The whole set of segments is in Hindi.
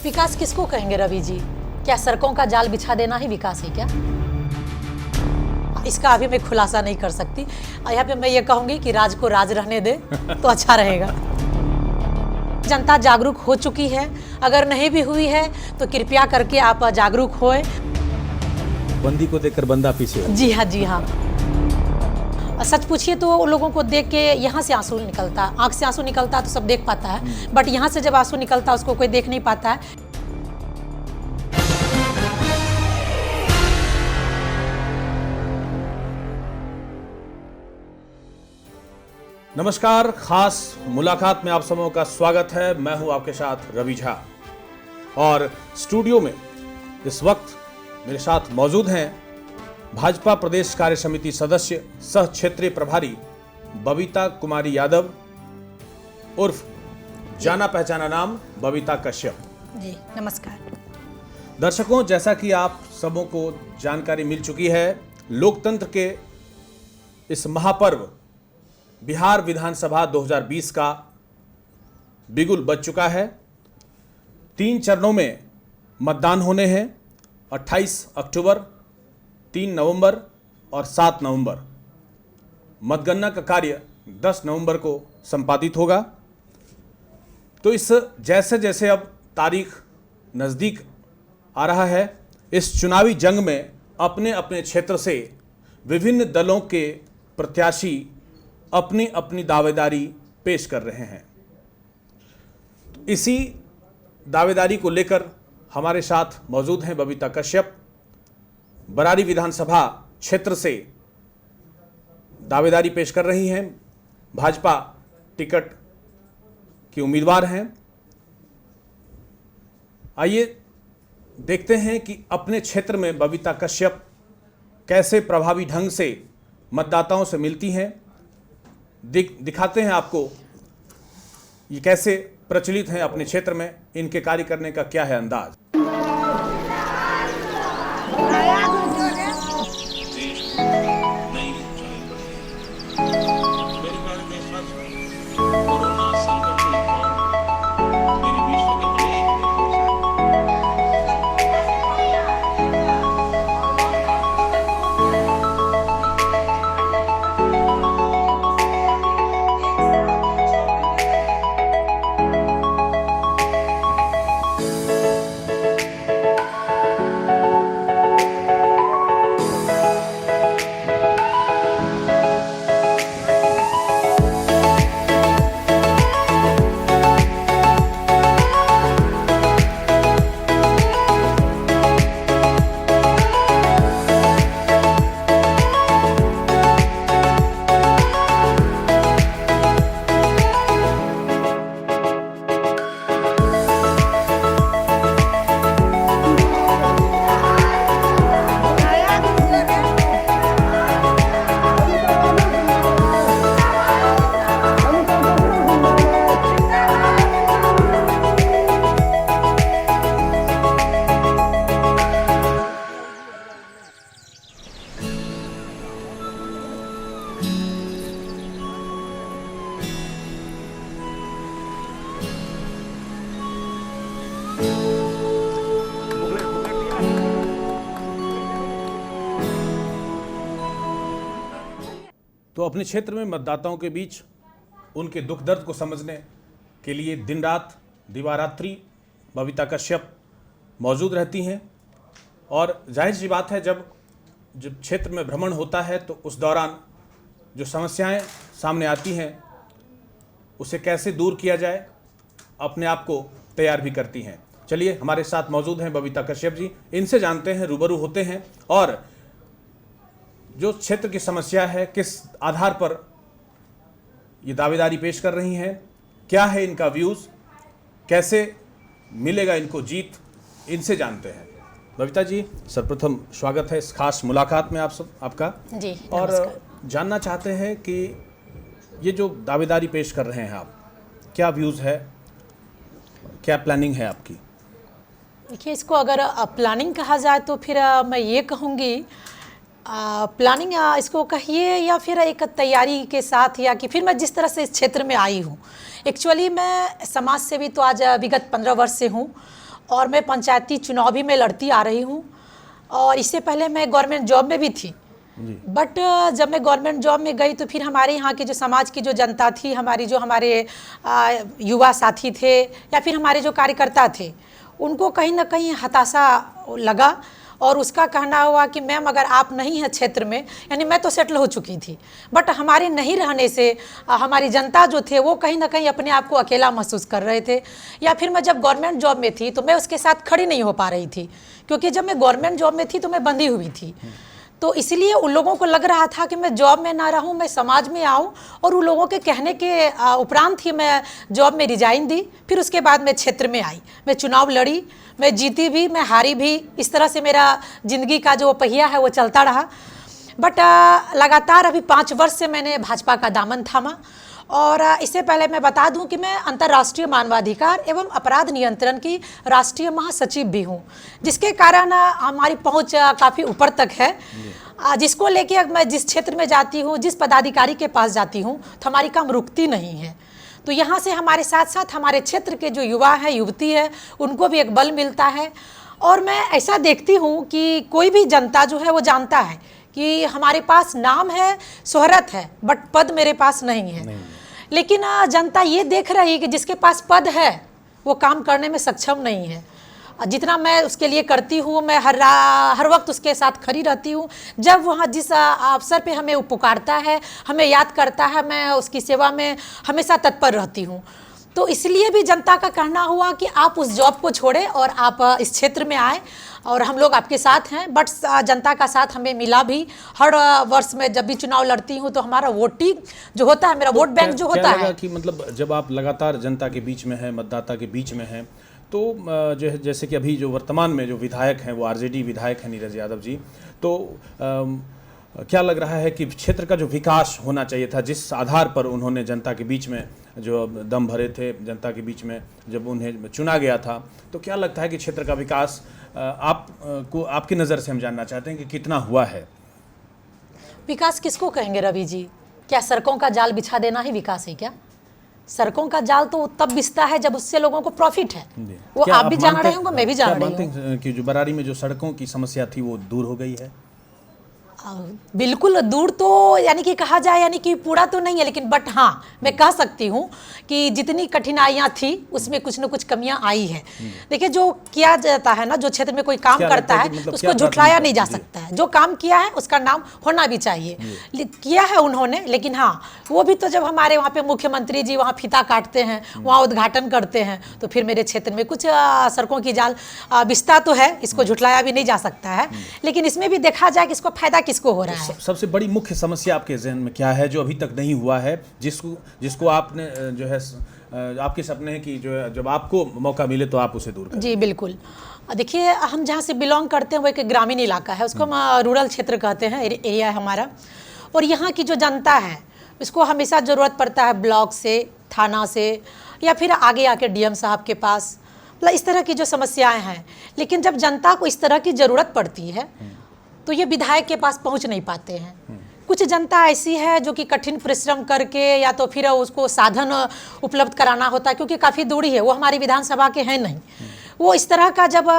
विकास किसको कहेंगे रवि जी? क्या सड़कों का जाल बिछा देना ही विकास है क्या? इसका अभी मैं खुलासा नहीं कर सकती। यहाँ पे मैं ये कहूँगी कि राज को राज रहने दे तो अच्छा रहेगा। जनता जागरूक हो चुकी है, अगर नहीं भी हुई है तो कृपया करके आप जागरूक होए। बंदी को देखकर बंदा पीछे। जी हाँ, जी हाँ। सच पूछिए तो उन लोगों को देख के यहाँ से आंसू निकलता, आंख से आंसू निकलता तो सब देख पाता है, बट यहाँ से जब आंसू निकलता उसको कोई देख नहीं पाता है। नमस्कार, खास मुलाकात में आप सबों का स्वागत है। मैं हूं आपके साथ रवि झा और स्टूडियो में इस वक्त मेरे साथ मौजूद हैं भाजपा प्रदेश कार्य समिति सदस्य सह क्षेत्रीय प्रभारी बबीता कुमारी यादव उर्फ जाना पहचाना नाम बबीता कश्यप जी। नमस्कार दर्शकों, जैसा कि आप सबों को जानकारी मिल चुकी है, लोकतंत्र के इस महापर्व बिहार विधानसभा 2020 का बिगुल बज चुका है। 3 चरणों में मतदान होने हैं, 28 अक्टूबर, 3 नवंबर और 7 नवंबर। मतगणना का कार्य 10 नवंबर को संपादित होगा। तो इस जैसे जैसे अब तारीख नज़दीक आ रहा है, इस चुनावी जंग में अपने अपने क्षेत्र से विभिन्न दलों के प्रत्याशी अपनी अपनी दावेदारी पेश कर रहे हैं। इसी दावेदारी को लेकर हमारे साथ मौजूद हैं बबीता कश्यप, बरारी विधानसभा क्षेत्र से दावेदारी पेश कर रही हैं, भाजपा टिकट की उम्मीदवार हैं। आइए देखते हैं कि अपने क्षेत्र में बबीता कश्यप कैसे प्रभावी ढंग से मतदाताओं से मिलती हैं। दिखाते हैं आपको ये कैसे प्रचलित हैं अपने क्षेत्र में, इनके कार्य करने का क्या है अंदाज। तो अपने क्षेत्र में मतदाताओं के बीच उनके दुख दर्द को समझने के लिए दिन रात दिवारात्रि बबीता कश्यप मौजूद रहती हैं। और जाहिर सी बात है, जब क्षेत्र में भ्रमण होता है तो उस दौरान जो समस्याएं सामने आती हैं उसे कैसे दूर किया जाए, अपने आप को तैयार भी करती हैं। चलिए, हमारे साथ मौजूद हैं बबीता कश्यप जी, इनसे जानते हैं, रूबरू होते हैं और जो क्षेत्र की समस्या है किस आधार पर ये दावेदारी पेश कर रही हैं, क्या है इनका व्यूज़, कैसे मिलेगा इनको जीत, इनसे जानते हैं। बबीता जी, सर्वप्रथम स्वागत है इस खास मुलाकात में आपका जी। और जानना चाहते हैं कि ये जो दावेदारी पेश कर रहे हैं आप, क्या व्यूज़ है, क्या प्लानिंग है आपकी? देखिए, इसको अगर प्लानिंग कहा जाए तो फिर मैं ये कहूँगी प्लानिंग इसको कहिए या फिर एक तैयारी के साथ, या कि फिर मैं जिस तरह से इस क्षेत्र में आई हूँ। एक्चुअली मैं समाज सेवी तो आज विगत 15 वर्ष से हूँ और मैं पंचायती चुनाव भी मैं लड़ती आ रही हूँ, और इससे पहले मैं गवर्नमेंट जॉब में भी थी। बट जब मैं गवर्नमेंट जॉब में गई तो फिर हमारे यहाँ की जो समाज की जो जनता थी, हमारे युवा साथी थे या फिर हमारे जो कार्यकर्ता थे, उनको कहीं ना कहीं हताशा लगा, और उसका कहना हुआ कि मैम अगर आप नहीं हैं क्षेत्र में, यानी मैं तो सेटल हो चुकी थी, बट हमारे नहीं रहने से हमारी जनता जो थे वो कहीं ना कहीं अपने आप को अकेला महसूस कर रहे थे। या फिर मैं जब गवर्नमेंट जॉब में थी तो मैं उसके साथ खड़ी नहीं हो पा रही थी, क्योंकि जब मैं गवर्नमेंट जॉब में थी तो मैं बंधी हुई थी। तो इसलिए उन लोगों को लग रहा था कि मैं जॉब में ना रहूं, मैं समाज में आऊं, और उन लोगों के कहने के उपरांत ही मैं जॉब में रिजाइन दी। फिर उसके बाद मैं क्षेत्र में आई, मैं चुनाव लड़ी, मैं जीती भी, मैं हारी भी। इस तरह से मेरा ज़िंदगी का जो पहिया है वो चलता रहा। बट लगातार अभी 5 वर्ष से मैंने भाजपा का दामन थामा। और इससे पहले मैं बता दूं कि मैं अंतर्राष्ट्रीय मानवाधिकार एवं अपराध नियंत्रण की राष्ट्रीय महासचिव भी हूं, जिसके कारण हमारी पहुंच काफ़ी ऊपर तक है, जिसको लेके मैं जिस क्षेत्र में जाती हूं, जिस पदाधिकारी के पास जाती हूं, तो हमारी काम रुकती नहीं है। तो यहाँ से हमारे साथ साथ हमारे क्षेत्र के जो युवा हैं, युवती है, उनको भी एक बल मिलता है। और मैं ऐसा देखती हूँ कि कोई भी जनता जो है वो जानता है कि हमारे पास नाम है, शोहरत है, बट पद मेरे पास नहीं है। लेकिन जनता ये देख रही है कि जिसके पास पद है वो काम करने में सक्षम नहीं है। जितना मैं उसके लिए करती हूँ, मैं हर वक्त उसके साथ खड़ी रहती हूँ। जब वहाँ जिस अवसर पे हमें वो पुकारता है, हमें याद करता है, मैं उसकी सेवा में हमेशा तत्पर रहती हूँ। तो इसलिए भी जनता का कहना हुआ कि आप उस जॉब को छोड़ें और आप इस क्षेत्र में आए, और हम लोग आपके साथ हैं। बट जनता का साथ हमें मिला भी। हर वर्ष में जब भी चुनाव लड़ती हूँ तो हमारा वोटिंग जो होता है, मेरा वोट बैंक जो होता है कि मतलब जब आप लगातार जनता के बीच में हैं, मतदाता के बीच में हैं, तो जैसे कि अभी जो वर्तमान में जो विधायक हैं वो आरजेडी विधायक हैं नीरज यादव जी, तो क्या लग रहा है कि क्षेत्र का जो विकास होना चाहिए था, जिस आधार पर उन्होंने जनता के बीच में जो दम भरे थे, जनता के बीच में जब उन्हें चुना गया था, तो क्या लगता है कि क्षेत्र का विकास आपकी नज़र से हम जानना चाहते हैं कि कितना हुआ है? विकास किसको कहेंगे रवि जी? क्या सड़कों का जाल बिछा देना ही विकास है क्या? सड़कों का जाल तो तब बिछता है जब उससे लोगों को प्रॉफिट है। वो आप भी जान रहे होंगे, मैं भी जान रही हूँ कि जो बरारी में जो सड़कों की समस्या थी वो दूर हो गई है। बिल्कुल दूर तो यानी कि कहा जाए, यानी कि पूरा तो नहीं है, लेकिन बट हाँ मैं कह सकती हूँ कि जितनी कठिनाइयाँ थी उसमें कुछ न कुछ कमियाँ आई है। देखिए, जो किया जाता है ना, जो क्षेत्र में कोई काम करता है मतलब उसको झुठलाया नहीं जा सकता है। जो काम किया है उसका नाम होना भी चाहिए। किया है उन्होंने, लेकिन हाँ वो भी तो जब हमारे वहाँ पे मुख्यमंत्री जी वहाँ फीता काटते हैं, वहाँ उद्घाटन करते हैं, तो फिर मेरे क्षेत्र में कुछ सड़कों की जाल बिछता तो है, इसको झुठलाया भी नहीं जा सकता है। लेकिन इसमें भी देखा जाए कि इसको फायदा किसको हो रहा है। सबसे बड़ी मुख्य समस्या आपके जहन में क्या है जो अभी तक नहीं हुआ है, जिसको आपने जो है आपके सपने हैं कि जो है जब आपको मौका मिले तो आप उसे दूर करें? जी बिल्कुल। देखिए, हम जहाँ से बिलोंग करते हैं वो एक ग्रामीण इलाका है, उसको हम रूरल क्षेत्र कहते हैं, एरिया है हमारा। और यहाँ की जो जनता है उसको हमेशा ज़रूरत पड़ता है ब्लॉक से, थाना से, या फिर आगे आके डीएम साहब के पास, मतलब इस तरह की जो समस्याएं हैं। लेकिन जब जनता को इस तरह की ज़रूरत पड़ती है तो ये विधायक के पास पहुंच नहीं पाते हैं। कुछ जनता ऐसी है जो कि कठिन परिश्रम करके या तो फिर उसको साधन उपलब्ध कराना होता है, क्योंकि काफ़ी दूरी है, वो हमारी विधानसभा के हैं नहीं। वो इस तरह का जब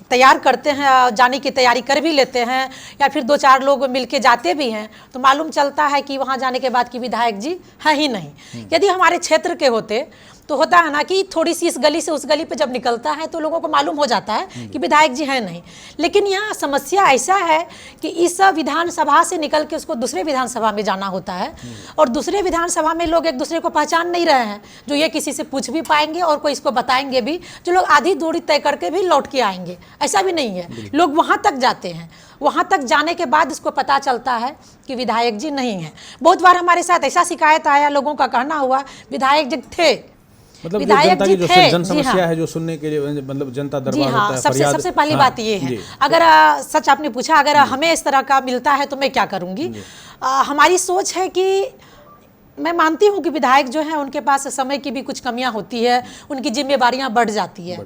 तैयार करते हैं, जाने की तैयारी कर भी लेते हैं, या फिर 2-4 लोग मिलके जाते भी हैं, तो मालूम चलता है कि वहाँ जाने के बाद कि विधायक जी हैं ही नहीं। यदि हमारे क्षेत्र के होते तो होता है ना कि थोड़ी सी इस गली से उस गली पे जब निकलता है तो लोगों को मालूम हो जाता है कि विधायक जी हैं नहीं। लेकिन यहाँ समस्या ऐसा है कि इस विधानसभा से निकल के उसको दूसरे विधानसभा में जाना होता है, और दूसरे विधानसभा में लोग एक दूसरे को पहचान नहीं रहे हैं, जो ये किसी से पूछ भी पाएंगे और कोई इसको बताएंगे भी, जो लोग आधी दूरी तय करके भी लौट के आएंगे, ऐसा भी नहीं है। लोग वहाँ तक जाते हैं, वहाँ तक जाने के बाद इसको पता चलता है कि विधायक जी नहीं है। बहुत बार हमारे साथ ऐसा शिकायत आया, लोगों का कहना हुआ विधायक जी थे, मतलब जनता की जो जन समस्या है जो सुनने के लिए मतलब जनता दरबार होता है, सबसे पहली बात ये है। अगर सच आपने पूछा, अगर हमें इस तरह का मिलता है तो मैं क्या करूँगी। हमारी सोच है कि मैं मानती हूँ कि विधायक जो हैं उनके पास समय की भी कुछ कमियाँ होती है, उनकी जिम्मेवारियाँ बढ़ जाती है,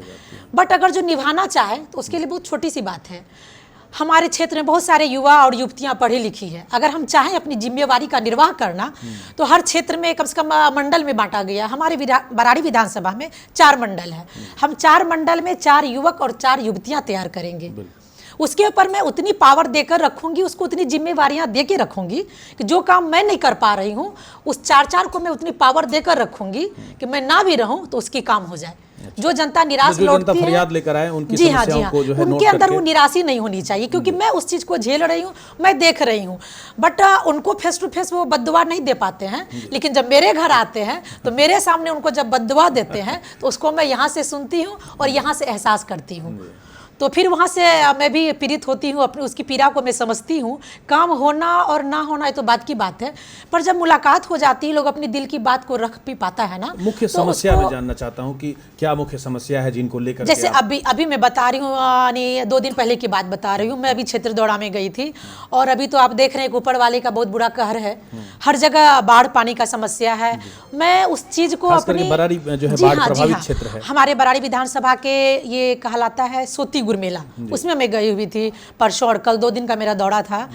बट अगर जो निभाना चाहे तो उसके लिए बहुत छोटी सी बात है। हमारे क्षेत्र में बहुत सारे युवा और युवतियां पढ़ी लिखी है। अगर हम चाहें अपनी जिम्मेवारी का निर्वाह करना तो हर क्षेत्र में कम से कम मंडल में बांटा गया। हमारे बराड़ी विधानसभा में 4 मंडल है। हम 4 मंडल में 4 युवक और 4 युवतियां तैयार करेंगे। उसके ऊपर मैं उतनी पावर देकर रखूंगी, उसको उतनी जिम्मेवारियां दे के रखूंगी कि जो काम मैं नहीं कर पा रही हूं उस 4 को मैं उतनी पावर देकर रखूंगी कि मैं ना भी रहूं तो उसकी काम हो जाए। जो जनता निराश लौटती है, फरियाद लेकर आए उनकी जी हाँ, समस्याओं को जो है उनके अंदर वो निराशी नहीं होनी चाहिए, क्योंकि मैं उस चीज को झेल रही हूँ, मैं देख रही हूँ। बट उनको फेस टू फेस वो बद्दुआ नहीं दे पाते हैं, लेकिन जब मेरे घर आते हैं तो मेरे सामने उनको जब बद्दुआ देते हैं तो उसको मैं यहाँ से सुनती हूँ और यहाँ से एहसास करती हूँ। तो फिर वहाँ से मैं भी पीड़ित होती हूँ, अपनी उसकी पीड़ा को मैं समझती हूँ। काम होना और ना होना ये तो बात की बात है, पर जब मुलाकात हो जाती है लोग अपनी दिल की बात को रख भी पाता है ना। मुख्य तो समस्या उसको, मैं जानना चाहता हूँ कि क्या मुख्य समस्या है जिनको लेकर जैसे अभी मैं बता रही हूँ, 2 दिन पहले की बात बता रही हूँ। मैं अभी क्षेत्र दौरा में गई थी और अभी तो आप देख रहे हैं कि ऊपर वाले का बहुत बुरा कहर है, हर जगह बाढ़ पानी का समस्या है। मैं उस चीज को अपनी बराड़ी जो है बाढ़ प्रभावित क्षेत्र है, हमारे बराड़ी विधानसभा के ये कहलाता है सोती गुरमेला, उसमें मैं गई हुई थी परसों और कल 2 दिन का मेरा दौरा था।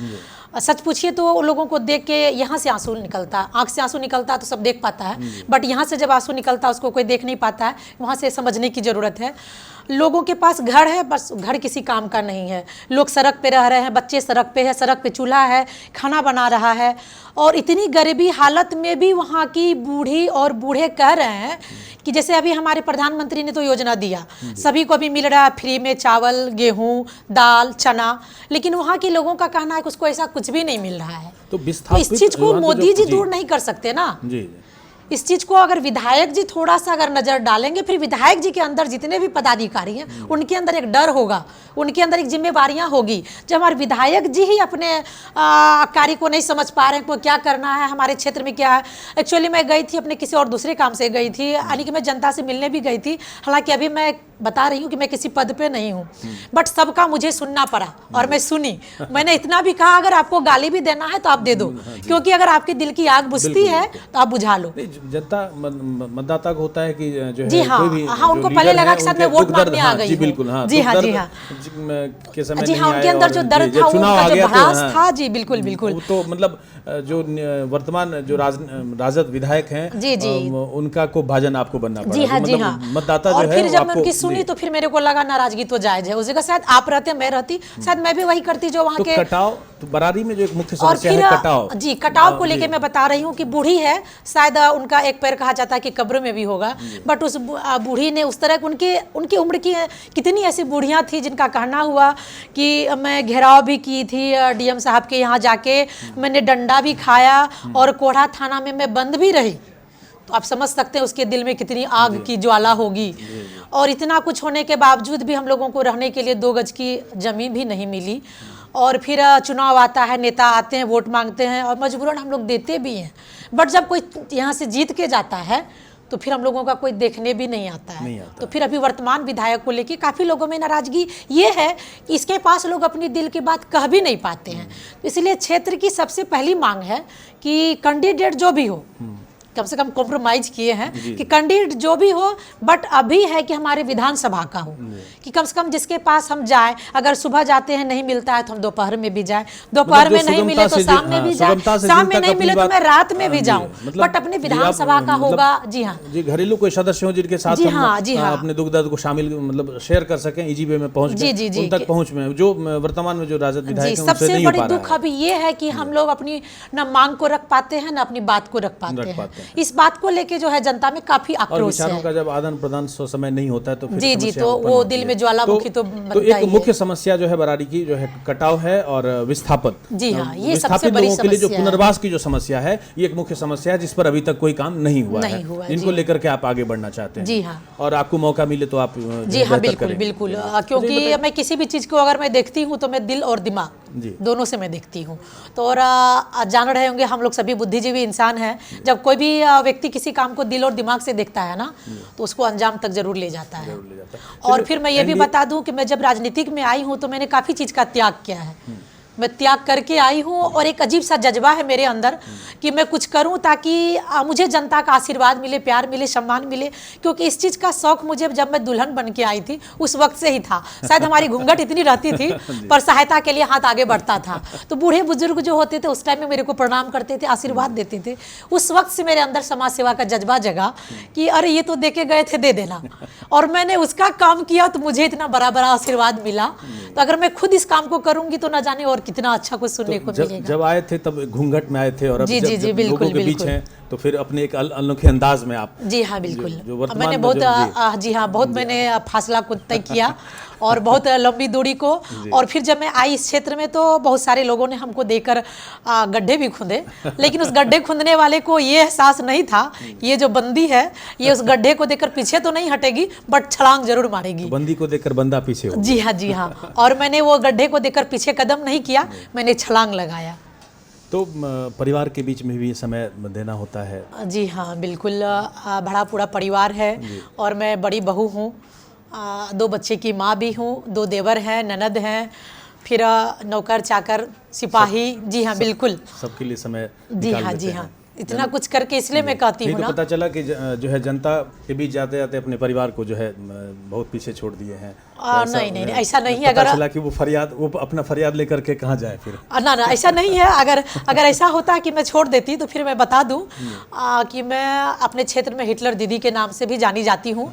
सच पूछिए तो लोगों को देख के यहाँ से आंसू निकलता, आंख से आंसू निकलता तो सब देख पाता है, बट यहाँ से जब आंसू निकलता उसको कोई देख नहीं पाता है। वहाँ से समझने की ज़रूरत है। लोगों के पास घर है, बस घर किसी काम का नहीं है। लोग सड़क पे रह रहे हैं, बच्चे सड़क पे है, सड़क पे चूल्हा है, खाना बना रहा है, और इतनी गरीबी हालत में भी वहाँ की बूढ़ी और बूढ़े कह रहे हैं कि जैसे अभी हमारे प्रधानमंत्री ने तो योजना दिया, सभी को अभी मिल रहा है फ्री में चावल, गेहूं, दाल, चना, लेकिन वहाँ के लोगों का कहना है कि उसको ऐसा कुछ भी नहीं मिल रहा है। तो इस चीज को मोदी जी दूर नहीं कर सकते ना। जी। इस चीज को अगर विधायक जी थोड़ा सा अगर नजर डालेंगे, फिर विधायक जी के अंदर जितने भी पदाधिकारी हैं उनके अंदर एक डर होगा, उनके अंदर एक जिम्मेवारियां होगी। जब हमारे विधायक जी ही अपने कार्य को नहीं समझ पा रहे हैं को क्या करना है, हमारे क्षेत्र में क्या है। एक्चुअली मैं गई थी अपने किसी और दूसरे काम से गई थी, यानी कि मैं जनता से मिलने भी गई थी। हालांकि अभी मैं बता रही हूँ कि मैं किसी पद पे नहीं हूँ, बट सबका मुझे सुनना पड़ा और मैं सुनी। मैंने इतना भी कहा अगर आपको गाली भी देना है तो आप दे दो, क्योंकि अगर आपके दिल की आग बुझती है तो आप बुझा लो। जनता मतदाता को होता है कि जो जी है हाँ, कोई भी हाँ, उनको पहले लगा कि शायद मैं वोट मांगने आ गई। जी बिल्कुल, हाँ, जी हाँ, जी हाँ, के समय जी हाँ, नहीं उनके आए अंदर और जो दर्द था, उनका जो भड़ास था, जी बिल्कुल बिल्कुल। तो मतलब जो वर्तमान जो राजद विधायक हैं, जी जी, उनका को भाजन आपको बनना पड़ा। जी हाँ, जी हाँ। मतदाता जो और है फिर जब मैं उनकी सुनी तो फिर मेरे को लगा नाराजगी तो जायज है। उस जगह शायद आप रहते, मैं रहती, शायद मैं भी वही करती जो वहाँ के कटाव। तो बरारी में जो एक मुख्य और समस्या फिर है कटाव। जी, कटाव को लेके मैं बता रही हूँ कि बूढ़ी है, शायद उनका एक पैर कहा जाता है कि कब्र में भी होगा, बट उस बूढ़ी ने उस तरह उनकी उम्र की कितनी ऐसी बूढ़ियाँ थी जिनका कहना हुआ कि मैं घेराव भी की थी डीएम साहब के यहाँ जाके, मैंने डंडा भी खाया और कोढ़ा थाना में मैं बंद भी रही। तो आप समझ सकते हैं उसके दिल में कितनी आग की ज्वाला होगी। और इतना कुछ होने के बावजूद भी हम लोगों को रहने के लिए 2 गज की जमीन भी नहीं मिली। और फिर चुनाव आता है, नेता आते हैं, वोट मांगते हैं और मजबूरन हम लोग देते भी हैं, बट जब कोई यहाँ से जीत के जाता है तो फिर हम लोगों का कोई देखने भी नहीं आता है। तो फिर अभी वर्तमान विधायक को लेके काफ़ी लोगों में नाराजगी ये है कि इसके पास लोग अपनी दिल की बात कह भी नहीं पाते हैं। इसलिए क्षेत्र की सबसे पहली मांग है कि कैंडिडेट जो भी हो, कम से कम कॉम्प्रोमाइज किए हैं कि कैंडिडेट जो भी हो, बट अभी है कि हमारे विधानसभा का हो, कि कम से कम जिसके पास हम जाएं। अगर सुबह जाते हैं नहीं मिलता है तो हम दोपहर में भी जाएं, दोपहर में नहीं मिले तो शाम में भी जाएं, शाम में नहीं मिले तो मैं रात में भी जाऊं, बट अपने विधानसभा का होगा। जी हाँ, जी, घरेलू कोई सदस्य हो जिनके साथ हम अपने दुख दर्द को शामिल मतलब शेयर कर सकें, ईजीवे में पहुंच उन तक पहुंच में जो वर्तमान में जो राजद विधायक हैं उनसे नहीं हो पा रहा है। सबसे बड़ी दुख अभी ये है कि हम लोग अपनी न मांग को रख पाते हैं, न अपनी बात को रख पाते हैं। इस बात को लेके जो है जनता में काफी आक्रोश है। विचारों का जब आदान प्रदान समय नहीं होता है तो फिर जी जी, तो वो दिल में ज्वालामुखी तो एक मुख्य समस्या जो है बरारी की जो है कटाव है और विस्थापन। जी हाँ, ये सबसे बड़ी समस्या है। जो पुनर्वास की जो समस्या है ये एक मुख्य समस्या है जिस पर अभी तक कोई काम नहीं हुआ है। इनको लेकर के आप आगे बढ़ना चाहते हैं। जी हाँ, और आपको मौका मिले तो आप जी हाँ बिल्कुल बिल्कुल, क्योंकि मैं किसी भी चीज को अगर मैं देखती हूँ तो मैं दिल और दिमाग दोनों से मैं देखती हूँ। तो और जान रहे होंगे हम लोग सभी बुद्धिजीवी इंसान हैं, जब कोई भी व्यक्ति किसी काम को दिल और दिमाग से देखता है ना तो उसको अंजाम तक जरूर ले जाता है। और फिर मैं ये भी बता दूं कि मैं जब राजनीतिक में आई हूँ तो मैंने काफ़ी चीज़ का त्याग किया है। मैं त्याग करके आई हूँ और एक अजीब सा जज्बा है मेरे अंदर कि मैं कुछ करूँ ताकि मुझे जनता का आशीर्वाद मिले, प्यार मिले, सम्मान मिले। क्योंकि इस चीज़ का शौक मुझे जब मैं दुल्हन बन के आई थी उस वक्त से ही था। शायद हमारी घूंघट इतनी रहती थी पर सहायता के लिए हाथ आगे बढ़ता था। तो बूढ़े बुजुर्ग जो होते थे उस टाइम में मेरे को प्रणाम करते थे, आशीर्वाद देते थे। उस वक्त से मेरे अंदर समाज सेवा का जज्बा जगा कि अरे ये तो दे के गए थे, दे देना। और मैंने उसका काम किया तो मुझे इतना बड़ा बड़ा आशीर्वाद मिला। तो अगर मैं खुद इस काम को करूंगी तो ना जाने और कितना अच्छा कुछ सुनने को मिलेगा। जब आए थे तब घूंघट में आए थे और अब जी, जी, जब बिल्कुल, लोगों के बीच बिल्कुल। हैं तो फिर अपने एक अनोखे अंदाज में आप। जी हाँ, बिल्कुल। जो वर्तमान मैंने में बहुत जी हाँ, बहुत मैंने फासला को तय किया और बहुत लंबी दूरी को। और फिर जब मैं आई इस क्षेत्र में तो बहुत सारे लोगों ने हमको देकर गड्ढे भी खुंदे, लेकिन उस गड्ढे खुंदने वाले को ये एहसास नहीं था ये जो बंदी है ये उस गड्ढे को देखकर पीछे तो नहीं हटेगी बट छलांग जरूर मारेगी। बंदी को देखकर बंदा पीछे हो। जी हाँ, जी हाँ। और मैंने वो गड्ढे को देखकर पीछे कदम नहीं किया, मैंने छलांग लगाया। तो परिवार के बीच में भी समय देना होता है। जी हाँ, बिल्कुल। बड़ा पूरा परिवार है और मैं बड़ी बहू हूँ, 2 बच्चे की माँ भी हूँ, 2 देवर हैं, ननद हैं, फिर नौकर चाकर सिपाही। जी हाँ, बिल्कुल। सबके लिए समय जी निकाल हाँ, लेते जी हैं। हाँ। इतना कुछ करके इसलिए मैं कहती नहीं हूँ तो ना। पता चला कि जो है जनता के बीच जाते जाते अपने परिवार को जो है बहुत पीछे छोड़ दिए हैं। नहीं नहीं नहीं, ऐसा नहीं। पता अगर चला कि वो अपना फरियाद लेकर के कहाँ जाए फिर। ना ना, ऐसा नहीं है। अगर ऐसा होता कि मैं छोड़ देती तो फिर मैं बता दूं कि मैं अपने क्षेत्र में हिटलर दीदी के नाम से भी जानी जाती हूं।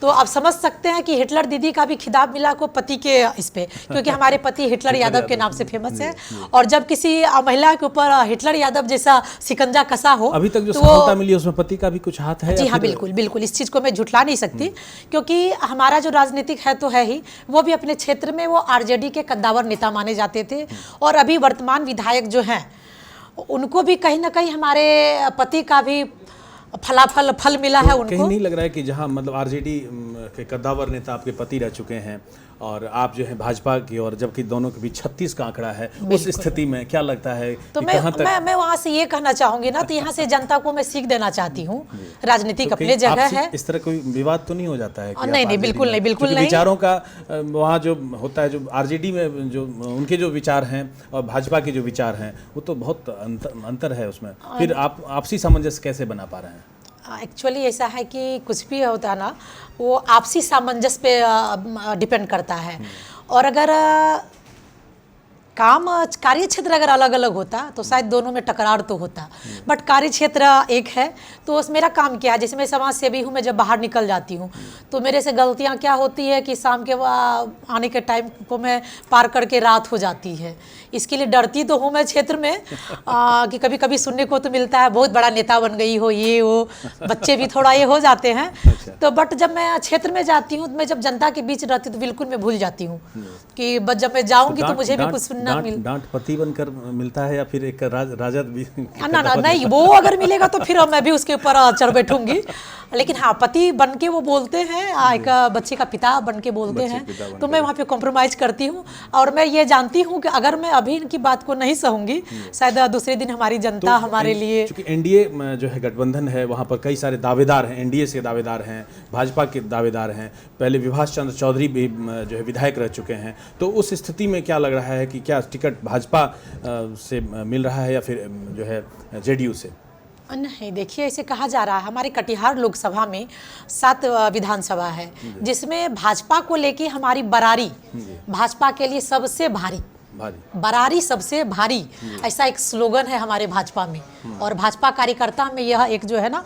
तो आप समझ सकते हैं कि हिटलर दीदी का भी खिताब मिला को पति के इस पे, क्योंकि हमारे पति हिटलर यादव के नाम से फेमस है। और जब किसी महिला के ऊपर हिटलर यादव जैसा शिकंजा कसा हो, अभी तक जो तो सफलता मिली है उसमें पति का भी कुछ हाथ है। जी हाँ, बिल्कुल बिल्कुल। इस चीज़ को मैं झुठला नहीं सकती क्योंकि हमारा जो राजनीतिक है तो है ही, वो भी अपने क्षेत्र में वो आरजेडी के कद्दावर नेता माने जाते थे। और अभी वर्तमान विधायक जो हैं उनको भी कहीं ना कहीं हमारे पति का भी फल मिला है उनको। कहीं नहीं लग रहा है कि जहां मतलब आरजेडी के कद्दावर नेता आपके पति रह चुके हैं और आप जो है भाजपा की, और जबकि दोनों के बीच 36 का आंकड़ा है, उस स्थिति में क्या लगता है तो कि मैं वहां से ये कहना चाहूंगी ना, तो यहाँ से जनता को मैं सीख देना चाहती हूँ। राजनीतिक अपने जगह है। इस तरह कोई विवाद तो नहीं हो जाता है कि नहीं नहीं, बिल्कुल नहीं, बिल्कुल नहीं। विचारों का वहाँ जो होता है, जो आरजेडी में जो उनके जो विचार हैं और भाजपा के जो विचार हैं वो तो बहुत अंतर है उसमें। फिर आप आपसी सामंजस्य कैसे बना पा रहे हैं? एक्चुअली ऐसा है कि कुछ भी होता है ना, वो आपसी सामंजस्य पे डिपेंड करता है। और अगर कार्य क्षेत्र अगर अलग अलग होता तो शायद दोनों में टकरार तो होता, बट कार्य क्षेत्र एक है। तो मेरा काम क्या है, जैसे मैं समाज सेवी हूँ, मैं जब बाहर निकल जाती हूँ तो मेरे से गलतियाँ क्या होती है कि शाम के आने के टाइम को मैं पार करके रात हो जाती है। इसके लिए डरती तो हूँ मैं क्षेत्र में कि कभी कभी सुनने को तो मिलता है बहुत बड़ा नेता बन गई हो, ये वो बच्चे भी थोड़ा ये हो जाते हैं। तो बट जब मैं क्षेत्र में जाती हूँ, मैं जब जनता के बीच रहती हूँ तो बिल्कुल मैं भूल जाती हूँ कि बस जब मैं जाऊँगी तो मुझे भी कुछ सुनना डांट पति बनकर मिलता है या फिर एक राजद भी? ना नहीं, वो अगर मिलेगा तो फिर मैं भी उसके ऊपर चढ़ बैठूंगी। लेकिन हाँ, पति बन के वो बोलते हैं, एक बच्चे का पिता बन के बोलते हैं, तो मैं वहाँ पे कॉम्प्रोमाइज़ करती हूँ। और मैं ये जानती हूँ कि अगर मैं अभी इनकी बात को नहीं सहूँगी, शायद दूसरे दिन हमारी जनता हमारे लिए। क्योंकि एनडीए जो है गठबंधन है, वहाँ पर कई सारे दावेदार हैं, एनडीए से दावेदार हैं, भाजपा के दावेदार हैं, पहले विभाष चंद्र चौधरी भी जो है विधायक रह चुके हैं। तो उस स्थिति में क्या लग रहा है कि क्या टिकट भाजपा से मिल रहा है या फिर जो है जेडीयू से? नहीं, देखिए, ऐसे कहा जा रहा है हमारे कटिहार लोकसभा में 7 विधानसभा है, जिसमें भाजपा को लेके हमारी बरारी भाजपा के लिए सबसे भारी, बरारी सबसे भारी, ऐसा एक स्लोगन है हमारे भाजपा में। और भाजपा कार्यकर्ता में यह एक जो है ना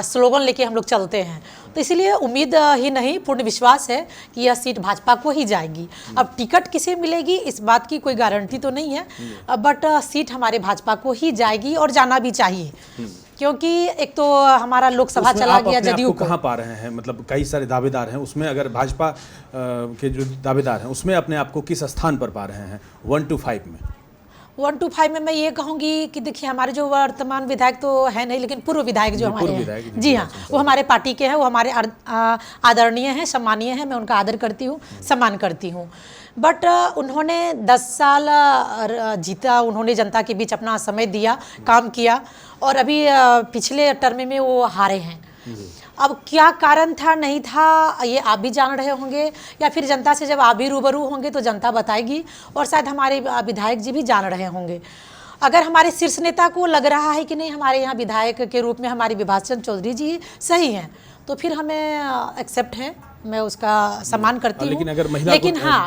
स्लोगन लेके हम लोग चलते हैं। तो इसलिए उम्मीद ही नहीं, पूर्ण विश्वास है कि यह सीट भाजपा को ही जाएगी। अब टिकट किसे मिलेगी इस बात की कोई गारंटी तो नहीं है, बट सीट हमारे भाजपा को ही जाएगी और जाना भी चाहिए। क्योंकि एक तो हमारा लोकसभा चला गया जदयू को। कहाँ पा रहे हैं, मतलब कई सारे दावेदार हैं, उसमें अगर भाजपा के जो दावेदार हैं उसमें अपने आप को किस स्थान पर पा रहे हैं 1 to 5 में? 1 to 5 में मैं ये कहूँगी कि देखिए, हमारे जो वर्तमान विधायक तो है नहीं, लेकिन पूर्व विधायक जो हमारे हैं, जी हाँ, वो हमारे पार्टी के हैं, वो हमारे आदरणीय हैं, सम्मानीय हैं, मैं उनका आदर करती हूँ, सम्मान करती हूँ। बट उन्होंने 10 साल जीता, उन्होंने जनता के बीच अपना समय दिया, काम किया, और अभी पिछले टर्म में वो हारे हैं। अब क्या कारण था नहीं था ये आप भी जान रहे होंगे, या फिर जनता से जब आप भी रूबरू होंगे तो जनता बताएगी, और शायद हमारे विधायक जी भी जान रहे होंगे। अगर हमारे शीर्ष नेता को लग रहा है कि नहीं हमारे यहाँ विधायक के रूप में हमारे विभाष चंद्र चौधरी जी सही हैं, तो फिर हमें एक्सेप्ट है, मैं उसका सम्मान करती हूँ। लेकिन अगर महिला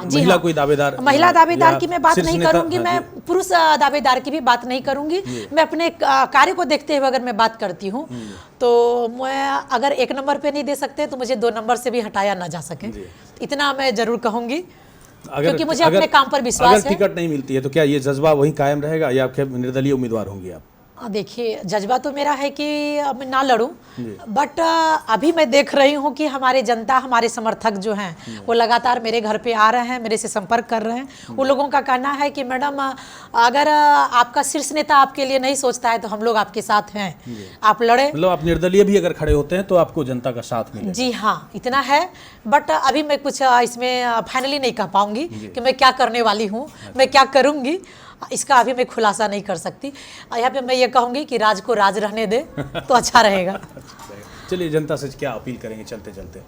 महिला कोई दावेदार, महिला दावेदार की मैं बात नहीं करूंगी, मैं पुरुष दावेदार की भी बात नहीं करूंगी। मैं अपने कार्य को देखते हुए अगर मैं बात करती हूँ तो मैं अगर 1 नंबर पे नहीं दे सकते तो मुझे 2 नंबर से भी हटाया ना जा सके, इतना मैं जरूर कहूंगी, क्योंकि मुझे अपने काम पर विश्वास है। टिकट नहीं मिलती है तो क्या ये जज्बा वही कायम रहेगा या आप निर्दलीय उम्मीदवार होंगी आप? देखिए, जज्बा तो मेरा है कि मैं ना लड़ूं, बट अभी मैं देख रही हूं कि हमारे जनता, हमारे समर्थक जो हैं वो लगातार मेरे घर पे आ रहे हैं, मेरे से संपर्क कर रहे हैं। उन लोगों का कहना है कि मैडम अगर आपका शीर्ष नेता आपके लिए नहीं सोचता है तो हम लोग आपके साथ हैं, आप लड़े। मतलब आप निर्दलीय भी अगर खड़े होते हैं तो आपको जनता का साथ मिलेगा? जी हाँ, इतना है, बट अभी मैं कुछ इसमें फाइनली नहीं कह पाऊंगी कि मैं क्या करने वाली हूँ, मैं क्या करूँगी, इसका अभी मैं खुलासा नहीं कर सकती। यहाँ पे मैं ये कहूँगी कि राज को राज रहने दे तो अच्छा रहेगा। चलिए, जनता से क्या अपील करेंगे चलते चलते?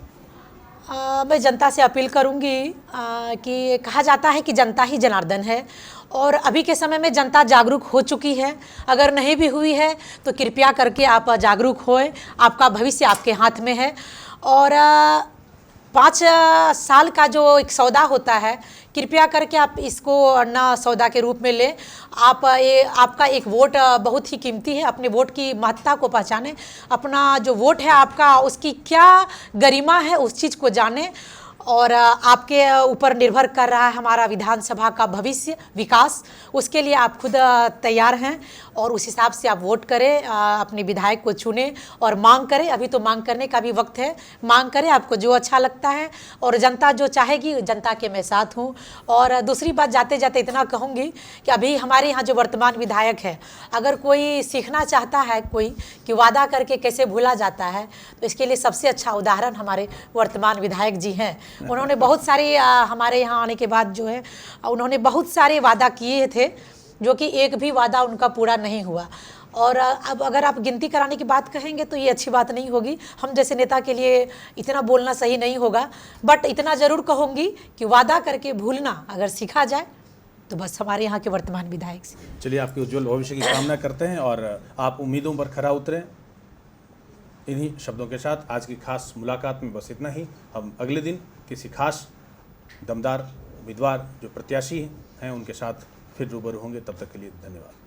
मैं जनता से अपील करूँगी कि कहा जाता है कि जनता ही जनार्दन है, और अभी के समय में जनता जागरूक हो चुकी है। अगर नहीं भी हुई है तो कृपया करके आप जागरूक होएं, आपका भविष्य आपके हाथ में है। और 5 साल का जो एक सौदा होता है, कृपया करके आप इसको ना सौदा के रूप में लें। आपका एक वोट बहुत ही कीमती है, अपने वोट की महत्ता को पहचानें, अपना जो वोट है आपका उसकी क्या गरिमा है उस चीज़ को जानें, और आपके ऊपर निर्भर कर रहा है हमारा विधानसभा का भविष्य, विकास। उसके लिए आप खुद तैयार हैं और उस हिसाब से आप वोट करें, अपने विधायक को चुनें और मांग करें। अभी तो मांग करने का भी वक्त है, मांग करें आपको जो अच्छा लगता है, और जनता जो चाहेगी, जनता के मैं साथ हूँ। और दूसरी बात, जाते जाते इतना कहूँगी कि अभी हमारे यहाँ जो वर्तमान विधायक है, अगर कोई सीखना चाहता है कोई कि वादा करके कैसे भूला जाता है, तो इसके लिए सबसे अच्छा उदाहरण हमारे वर्तमान विधायक जी हैं। उन्होंने बहुत सारे हमारे यहाँ आने के बाद जो है उन्होंने बहुत सारे वादा किए थे, जो कि एक भी वादा उनका पूरा नहीं हुआ। और अब अगर आप गिनती कराने की बात कहेंगे तो ये अच्छी बात नहीं होगी, हम जैसे नेता के लिए इतना बोलना सही नहीं होगा। बट इतना ज़रूर कहूँगी कि वादा करके भूलना अगर सीखा जाए तो बस हमारे यहाँ के वर्तमान विधायक से। चलिए, आपके उज्जवल भविष्य की कामना करते हैं और आप उम्मीदों पर खरा उतरें। इन्हीं शब्दों के साथ आज की खास मुलाकात में बस इतना ही। हम अगले दिन किसी खास दमदार उम्मीदवार जो प्रत्याशी हैं उनके साथ फिर रूबरू होंगे। तब तक के लिए धन्यवाद।